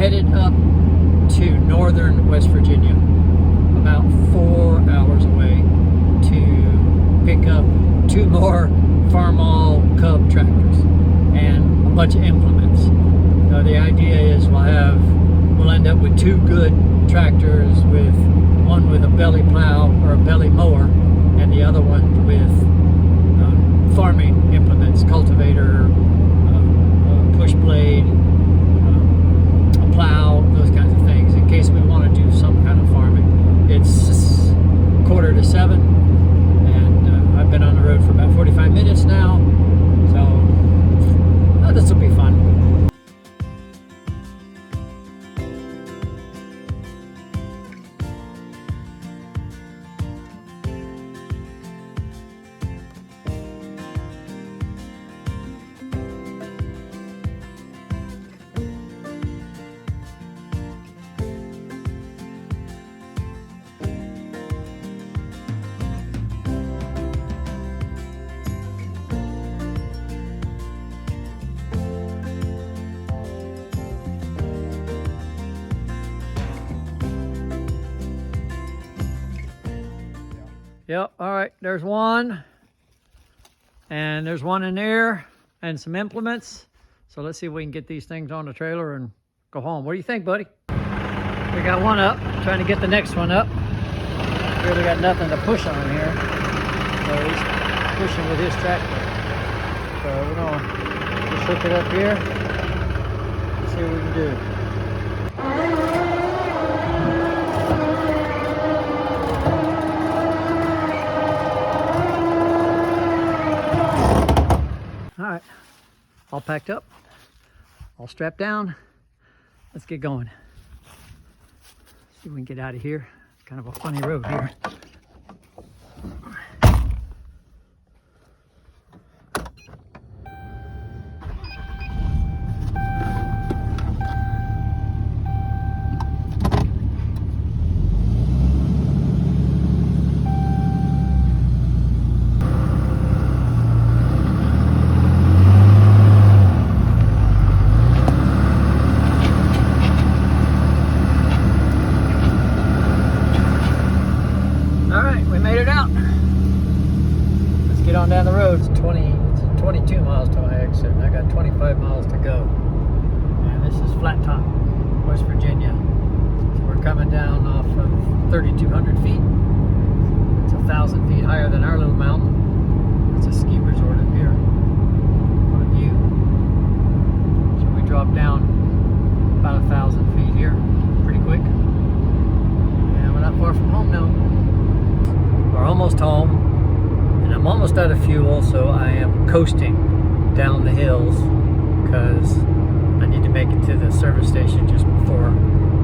headed up to northern West Virginia, about 4 hours away, to pick up 2 more Farmall Cub tractors and a bunch of implements. The idea is we'll end up with 2 good tractors, with one with a belly plow or a belly mower, and the other one with farming implements, cultivator, push blade, a plow, those kinds of things, in case we want to do some kind of farming. It's 6:45, and I've been on the road for about 45 minutes now, so this will be fun. Yep, all right, there's one, and there's one in there, and some implements. So let's see if we can get these things on the trailer and go home. What do you think, buddy? We got one up, trying to get the next one up. Really got nothing to push on here, so he's pushing with his tractor. So we're gonna just hook it up here, see what we can do. All right, all packed up, all strapped down. Let's get going. See if we can get out of here. It's kind of a funny road here. Get on down the road. It's 22 miles to my exit, and I got 25 miles to go. And this is Flat Top, West Virginia. So we're coming down off of 3,200 feet. It's 1,000 feet higher than our little mountain. It's a ski resort up here. What a view. So we drop down about 1,000 feet here pretty quick. And we're not far from home now. We're almost home. I'm almost out of fuel, so I am coasting down the hills because I need to make it to the service station just before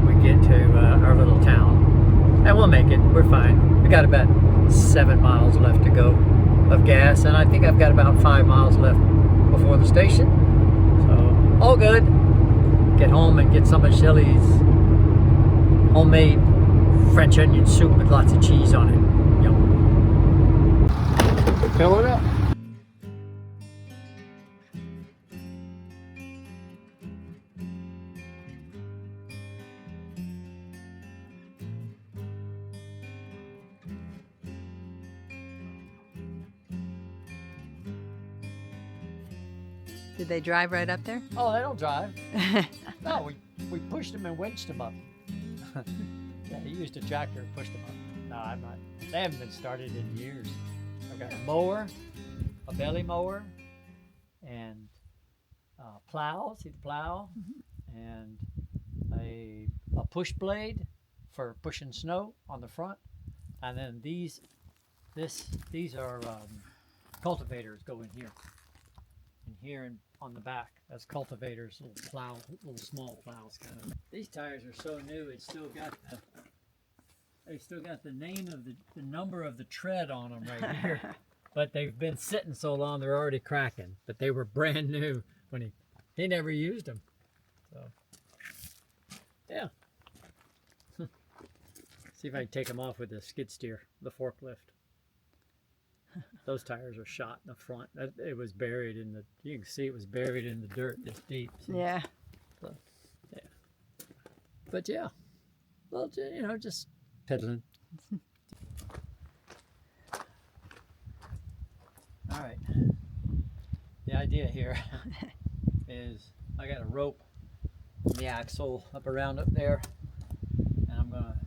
we get to our little town. And we'll make it, we're fine. We got about 7 miles left to go of gas, and I think I've got about 5 miles left before the station. So, all good. Get home and get some of Shelly's homemade French onion soup with lots of cheese on it. Fill it up. Did they drive right up there? Oh, they don't drive. No, we pushed them and winched them up. Yeah, he used a tractor and pushed them up. No, I'm not. They haven't been started in years. I've got a mower, a belly mower, and plow, see the plow, and a push blade for pushing snow on the front, and then these are cultivators go in here, and on the back. That's cultivators, little plow, little small plows kind of. These tires are so new, it's still got they still got the name of the number of the tread on them right here. But they've been sitting so long, they're already cracking. But they were brand new when he never used them. So, yeah. See if I can take them off with the skid steer, the forklift. Those tires are shot in the front. It was buried in the, you can see it was buried in the dirt this deep. So, Yeah. so, yeah. But yeah, well, you know, just pedaling. All right. The idea here is I got a rope from the axle up around up there, and I'm gonna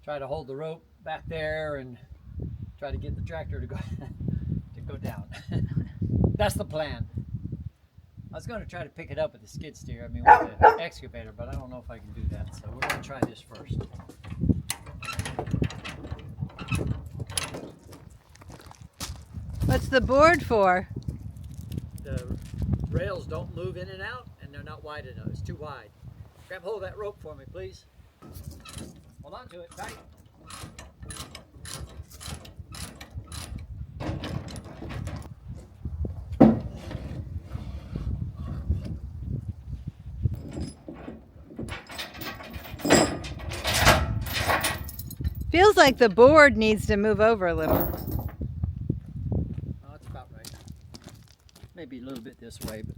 try to hold the rope back there and try to get the tractor to go to go down. That's the plan. I was going to try to pick it up with the skid steer, with the excavator, but I don't know if I can do that, so we're going to try this first. What's the board for? The rails don't move in and out, and they're not wide enough. It's too wide. Grab hold of that rope for me, please. Hold on to it tight. Feels like the board needs to move over a little. Oh, that's about right. Maybe a little bit this way, but.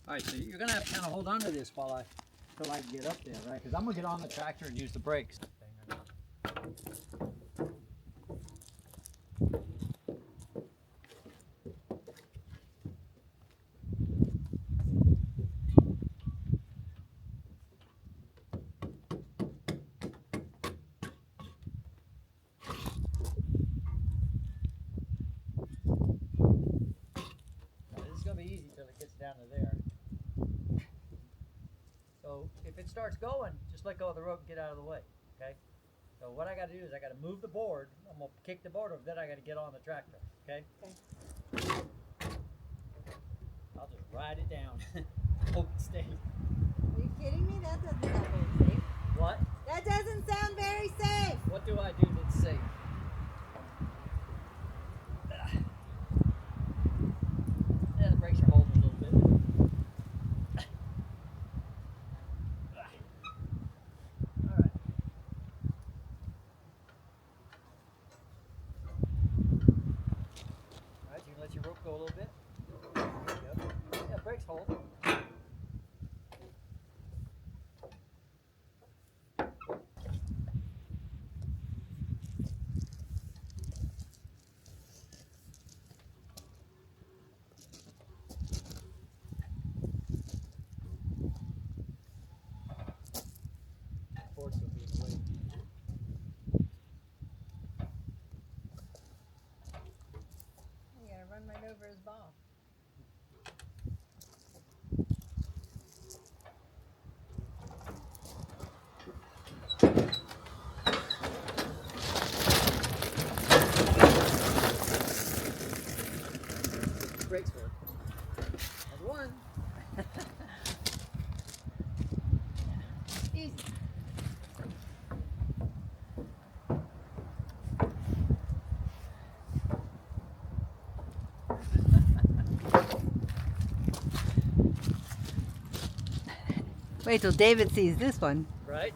All right, so you're gonna have to kind of hold on to this till I can get up there, right? Because I'm gonna get on the tractor and use the brakes. Easy till it gets down to there. So if it starts going, just let go of the rope and get out of the way. Okay. So what I got to do is I got to move the board. I'm gonna kick the board over. Then I got to get on the tractor. Okay. Okay. I'll just ride it down. Hope it stays. Are you kidding me? That doesn't sound very safe. What? That doesn't sound very safe. What do I do that's safe? Yeah, the brakes are holding a little bit. All right. All right, you can let your rope go a little bit. Yep. Yeah, brakes hold. Board's gonna be in the way. You gotta run right over his ball. Brakes work. There's one. Easy. Wait till David sees this one. Right?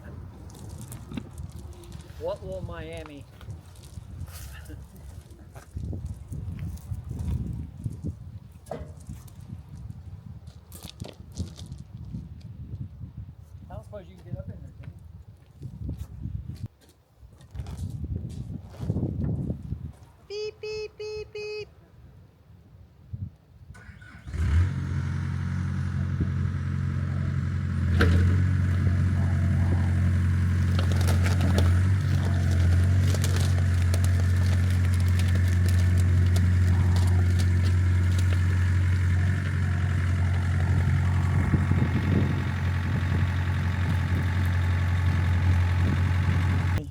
What will Miami? I don't suppose you can get up in there, can you? Beep, beep, beep, beep.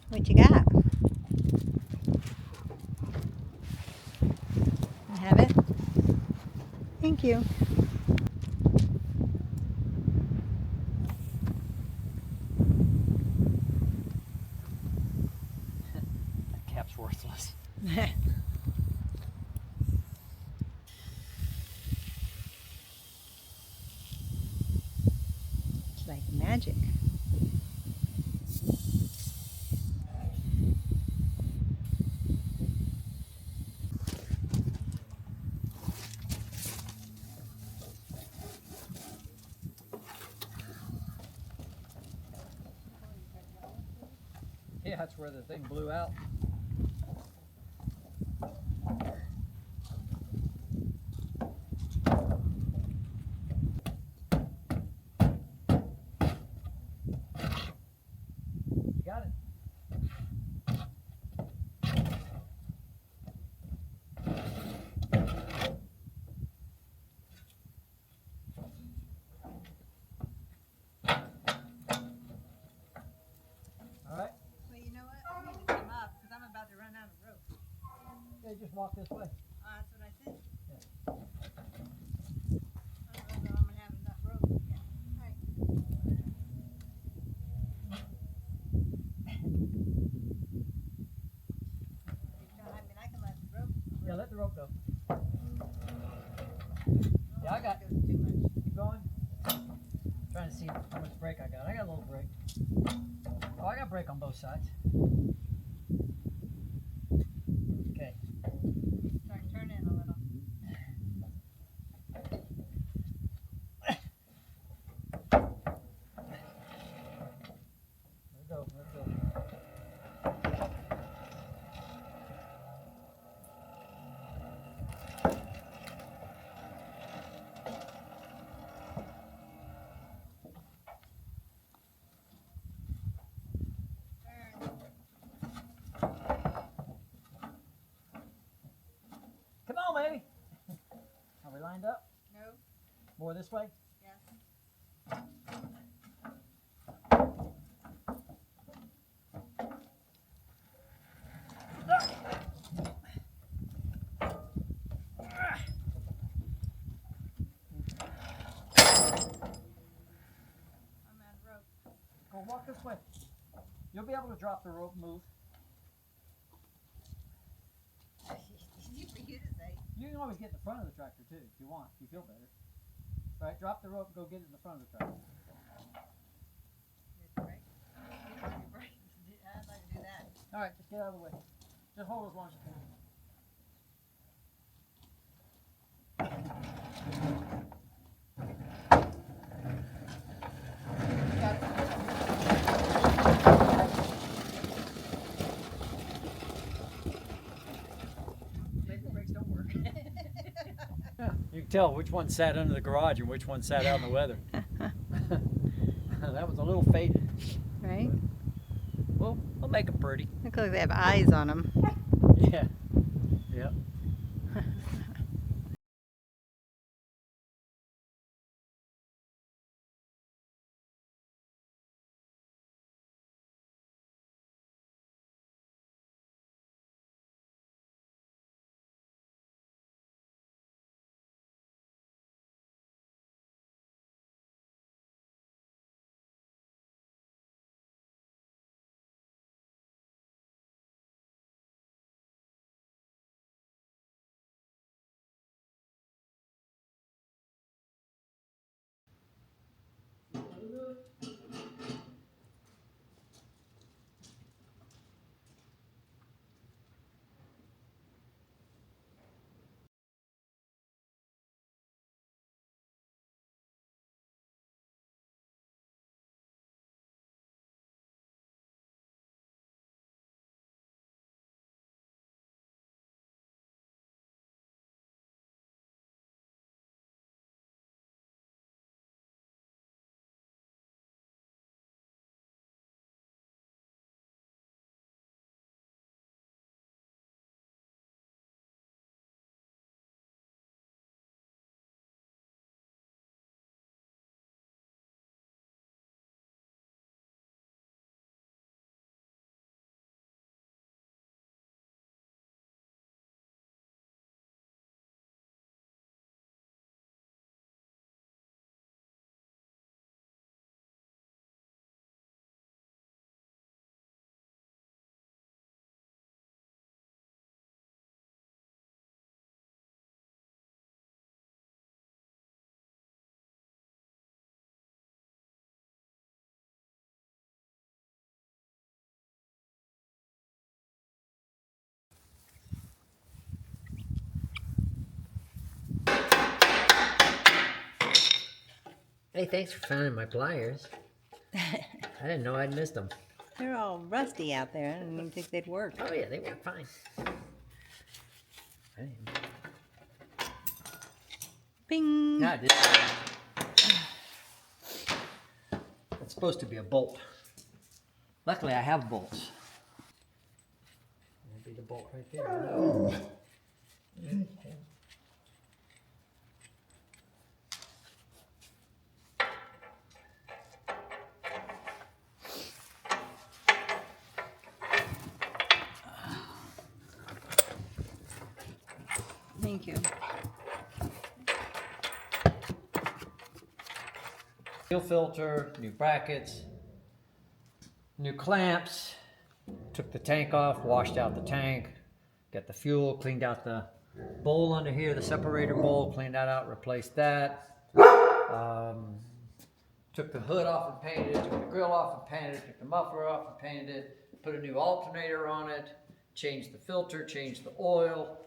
What you got? I have it. Thank you. That cap's worthless. It's like magic. that's where the thing blew out. You got it. All right. Well, you know what? I need to come up because I'm about to run out of rope. Okay, just walk this way. That's what I said. Yeah. I don't know if I'm gonna have enough rope. Yeah. All right. I mean, I can let the rope. Yeah, let the rope go. Yeah, I got. It goes too much. Keep going. Trying to see how much brake I got. I got a little brake. Oh, I got brake on both sides. Okay. Start turning a little. Let go. Let go. Turn. Come on, baby. Are we lined up? No. More this way? Yes. I'm out of rope. Go walk this way. You'll be able to drop the rope and move. Easy for you to say. You can always get in the front of the tractor too if you want, if you feel better. All right, drop the rope and go get it in the front of the tractor. Good break. You don't need break. I'd like to do that. All right, just get out of the way. Just hold as long as you can. Maybe the brakes don't work. You can tell which one sat under the garage and which one sat out in the weather. That was a little faded. Right? We'll make them pretty. Look like they have eyes on them. Yeah. Yep. Hey, thanks for finding my pliers. I didn't know I'd missed them. They're all rusty out there. I didn't even think they'd work. Oh yeah, they work fine. Bing! Yeah, I did. It's supposed to be a bolt. Luckily, I have bolts. That'll be the bolt right there. Thank you. Fuel filter, new brackets, new clamps. Took the tank off, washed out the tank, got the fuel, cleaned out the bowl under here, the separator bowl, cleaned that out, replaced that. Took the hood off and painted it, took the grill off and painted it, took the muffler off and painted it, put a new alternator on it, changed the filter, changed the oil,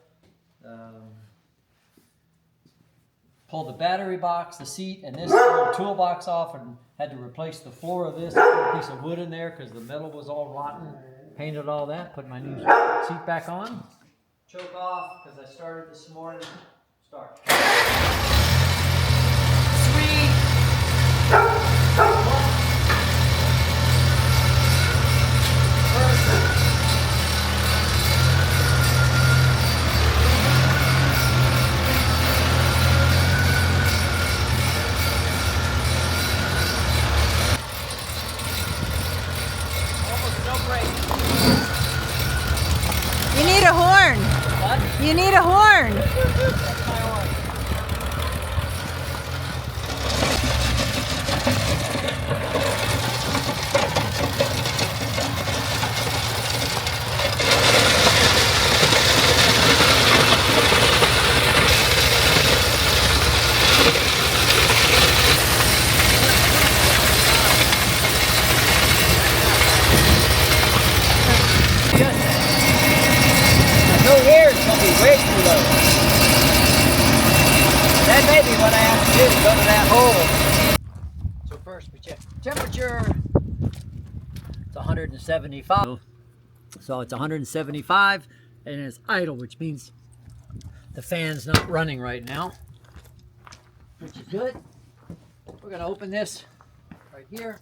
pulled the battery box, the seat, and this little toolbox off, and had to replace the floor of this, put a piece of wood in there because the metal was all rotten. Painted all that, put my new seat back on. Choke off because I started this morning. Start. 3, 2, 1. You need a horn. What? You need a horn. That's my horn. No here, it's going to be way too low. That may be what I have to do to go to that hole. So first we check temperature. It's 175. So it's 175 and it's idle, which means the fan's not running right now, which is good. We're going to open this right here.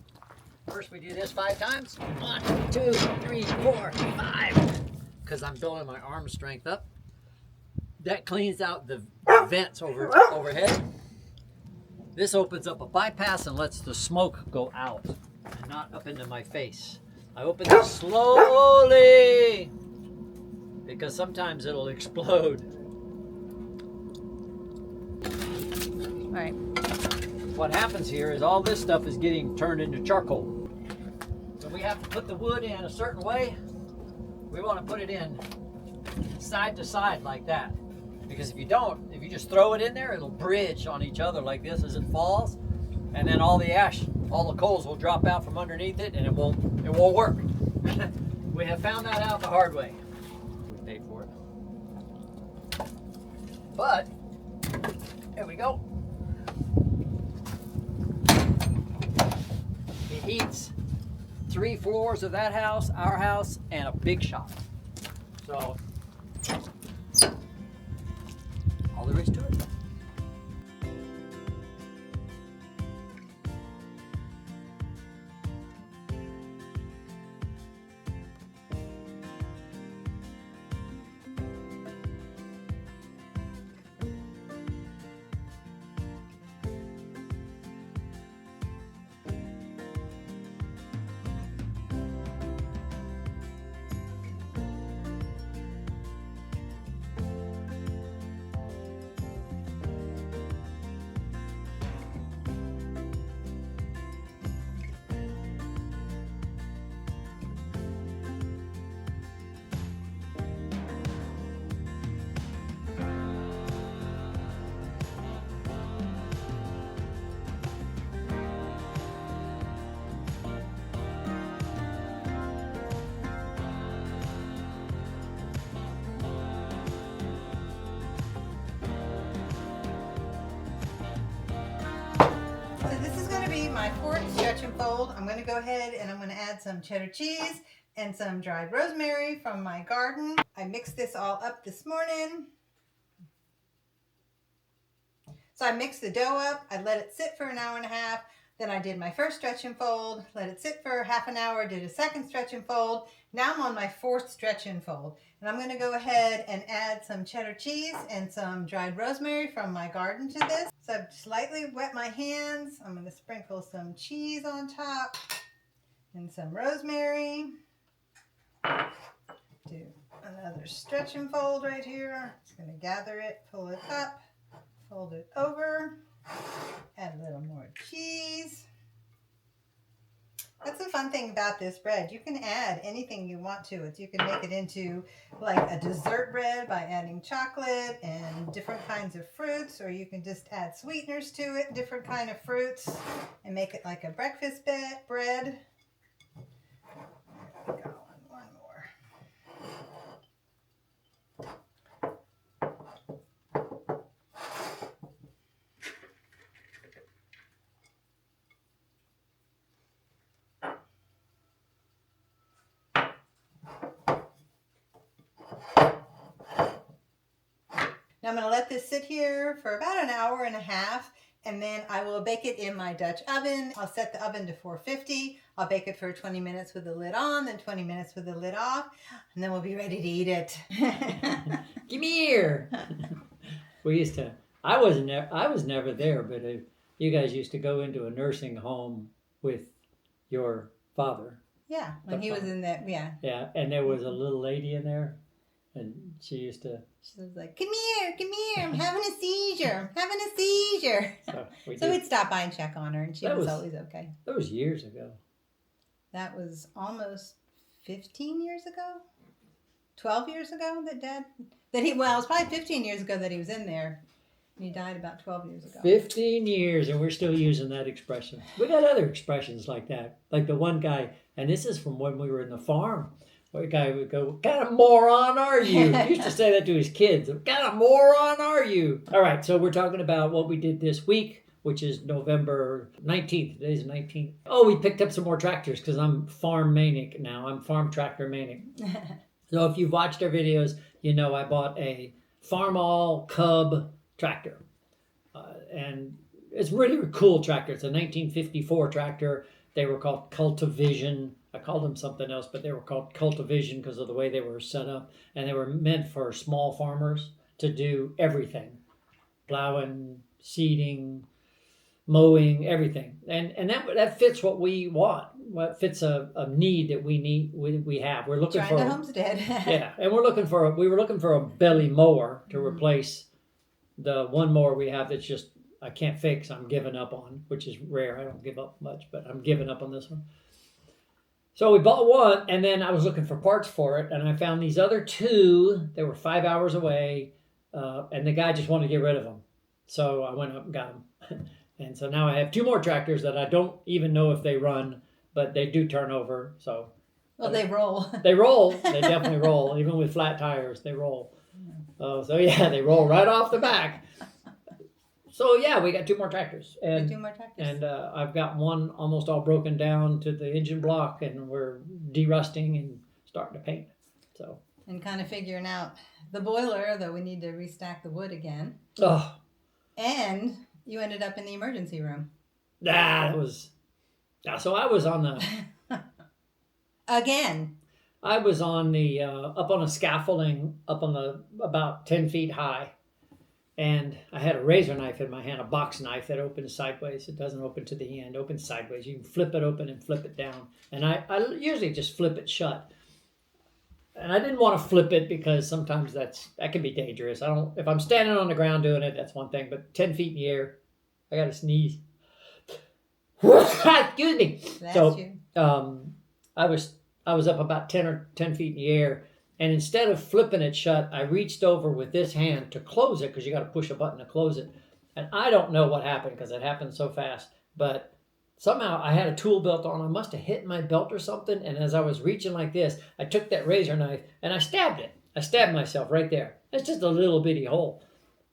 First we do this 5 times. 1, 2, 3, 4, 5. Because I'm building my arm strength up. That cleans out the vents overhead. This opens up a bypass and lets the smoke go out and not up into my face. I open this slowly because sometimes it'll explode. All right. What happens here is all this stuff is getting turned into charcoal. So we have to put the wood in a certain way. We want to put it in side to side like that, because if you don't, if you just throw it in there, it'll bridge on each other like this as it falls, and then all the ash, all the coals will drop out from underneath it, and it won't work. We have found that out the hard way. We paid for it, but there we go. It heats 3 floors of that house, our house, and a big shop. So, all there is to it. my fourth stretch and fold. I'm going to go ahead and I'm going to add some cheddar cheese and some dried rosemary from my garden. I mixed this all up this morning. So I mixed the dough up. I let it sit for an hour and a half. Then I did my first stretch and fold, let it sit for half an hour, did a second stretch and fold. Now I'm on my fourth stretch and fold. And I'm going to go ahead and add some cheddar cheese and some dried rosemary from my garden to this. So I've slightly wet my hands. I'm going to sprinkle some cheese on top and some rosemary. Do another stretch and fold right here. Just going to gather it, pull it up, fold it over. Add a little more cheese. That's the fun thing about this bread. You can add anything you want to it. You can make it into like a dessert bread by adding chocolate and different kinds of fruits, or you can just add sweeteners to it, different kind of fruits, and make it like a breakfast bread. There we go. One more. Now I'm going to let this sit here for about an hour and a half, and then I will bake it in my Dutch oven. I'll set the oven to 450. I'll bake it for 20 minutes with the lid on, then 20 minutes with the lid off, and then we'll be ready to eat it. Give me here. We used to. I was never there, but you guys used to go into a nursing home with your father. Yeah, when he was in that, yeah. Yeah, and there was a little lady in there, and she was like, come here, I'm having a seizure, So we'd stop by and check on her, and she was always okay. That was years ago. That was almost 15 years ago, 12 years ago it was probably 15 years ago that he was in there. He died about 12 years ago. 15 years, and we're still using that expression. We got other expressions like that. Like the one guy, and this is from when we were in the farm, where a guy would go, "What kind of moron are you?" He used to say that to his kids. "What kind of moron are you?" All right, so we're talking about what we did this week, which is November 19th. Today's the 19th. Oh, we picked up some more tractors because I'm farm manic now. I'm farm tractor manic. So if you've watched our videos, you know I bought a Farmall Cub tractor. And it's really a cool tractor. It's a 1954 tractor. They were called Cultivision. I called them something else, but they were called Cultivision because of the way they were set up. And they were meant for small farmers to do everything. Plowing, seeding, mowing, everything. And that fits what we want. What fits a need that we have. We're looking for a homestead. Yeah, and we were looking for a belly mower to replace the one mower we have that's just I can't fix. I'm giving up on, which is rare. I don't give up much, but I'm giving up on this one. So we bought one, and then I was looking for parts for it, and I found these other two. They were 5 hours away, and the guy just wanted to get rid of them. So I went up and got them. And so now I have two more tractors that I don't even know if they run, but they do turn over. So well, they roll. They roll. They definitely roll. Even with flat tires, they roll. So yeah, they roll right off the back. So yeah, we got two more tractors. And I've got one almost all broken down to the engine block, and we're derusting and starting to paint. So and kind of figuring out the boiler, though we need to restack the wood again. Oh. And you ended up in the emergency room. That was. So I was on the. Again. I was on the up on a scaffolding up on the about 10 feet high, and I had a razor knife in my hand, a box knife that opens sideways. It doesn't open to the end, opens sideways. You can flip it open and flip it down, and I usually just flip it shut. And I didn't want to flip it because sometimes that can be dangerous. If I'm standing on the ground doing it, that's one thing, but 10 feet in the air, I got to sneeze. Excuse me. That's you. I was up about 10 feet in the air, and instead of flipping it shut, I reached over with this hand to close it because you got to push a button to close it. And I don't know what happened because it happened so fast, but somehow I had a tool belt on. I must have hit my belt or something, and as I was reaching like this, I took that razor knife and I stabbed it. I stabbed myself right there. It's just a little bitty hole,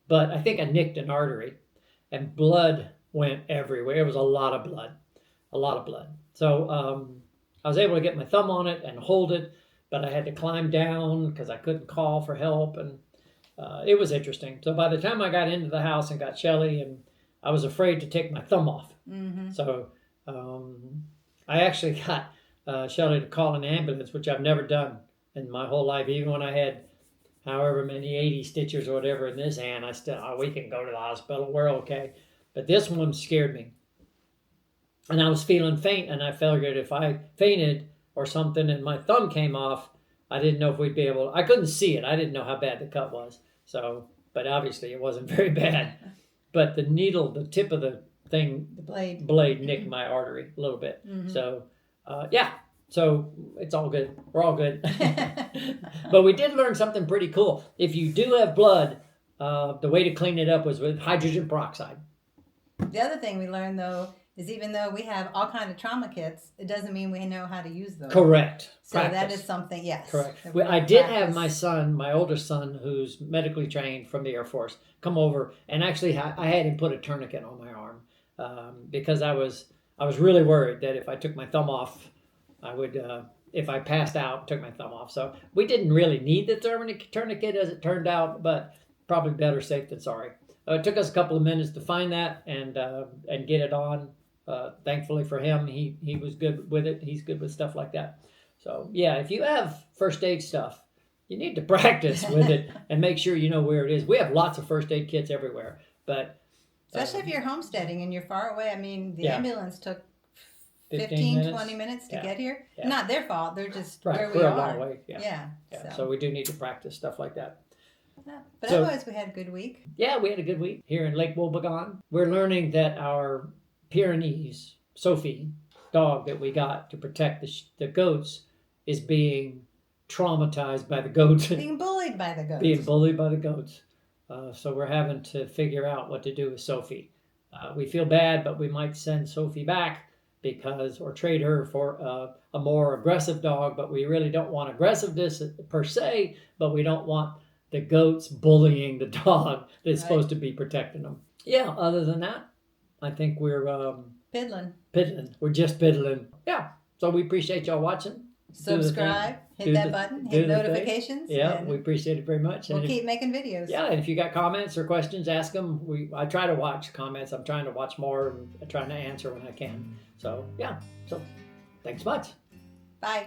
but I think I nicked an artery, and blood went everywhere. It was a lot of blood. a lot of blood. So I was able to get my thumb on it and hold it, but I had to climb down because I couldn't call for help, and it was interesting. So by the time I got into the house and got Shelly, and I was afraid to take my thumb off. Mm-hmm. So I actually got Shelly to call an ambulance, which I've never done in my whole life. Even when I had however many 80 stitches or whatever in this hand, I still, we can go to the hospital, we're okay. But this one scared me. And I was feeling faint, and I figured if I fainted or something and my thumb came off, I didn't know if we'd be able, I couldn't see it. I didn't know how bad the cut was. So, but obviously it wasn't very bad. But the needle, the tip of the thing, The blade nicked my artery a little bit. Mm-hmm. So, yeah. So it's all good. We're all good. But we did learn something pretty cool. If you do have blood, the way to clean it up was with hydrogen peroxide. The other thing we learned, though, is even though we have all kind of trauma kits, it doesn't mean we know how to use those. Correct. So Practice. that is something, yes. Correct. that we I need did to have practice. my son, my older son, who's medically trained from the Air Force, come over, and actually I had him put a tourniquet on my arm because I was really worried that if I took my thumb off, I would, if I passed out, took my thumb off. So we didn't really need the tourniquet as it turned out, but probably better safe than sorry. It took us a couple of minutes to find that and get it on. Thankfully for him, he was good with it. He's good with stuff like that. So yeah, if you have first aid stuff, you need to practice with it and make sure you know where it is. We have lots of first aid kits everywhere, but Especially if you're homesteading and you're far away. I mean, the Yeah. ambulance took 15 15, minutes. 20 minutes to Yeah. get here. Yeah. Not their fault. They're just right, where we we're are. a long way. Yeah. Yeah. So we do need to practice stuff like that. Yeah. But So- otherwise, we had a good week. Yeah, we had a good week here in Lake Wobegon. We're learning that our Pyrenees, Sophie, dog that we got to protect the goats, is being traumatized by the goats. Being bullied by the goats. Being bullied by the goats. So we're having to figure out what to do with Sophie. We feel bad, but we might send Sophie back or trade her for a more aggressive dog. But we really don't want aggressiveness per se, but we don't want the goats bullying the dog that's supposed to be protecting them. Yeah, other than that, I think we're Piddling. We're just piddling. Yeah, so we appreciate y'all watching. Subscribe. Do Hit that the- button. do Hit the thing. notifications. Yeah, and we appreciate it very much. we'll And if- keep making videos. Yeah, and if you got comments or questions, ask them. I try to watch comments. I'm trying to watch more and trying to answer when I can. So, yeah. So, thanks much. Bye.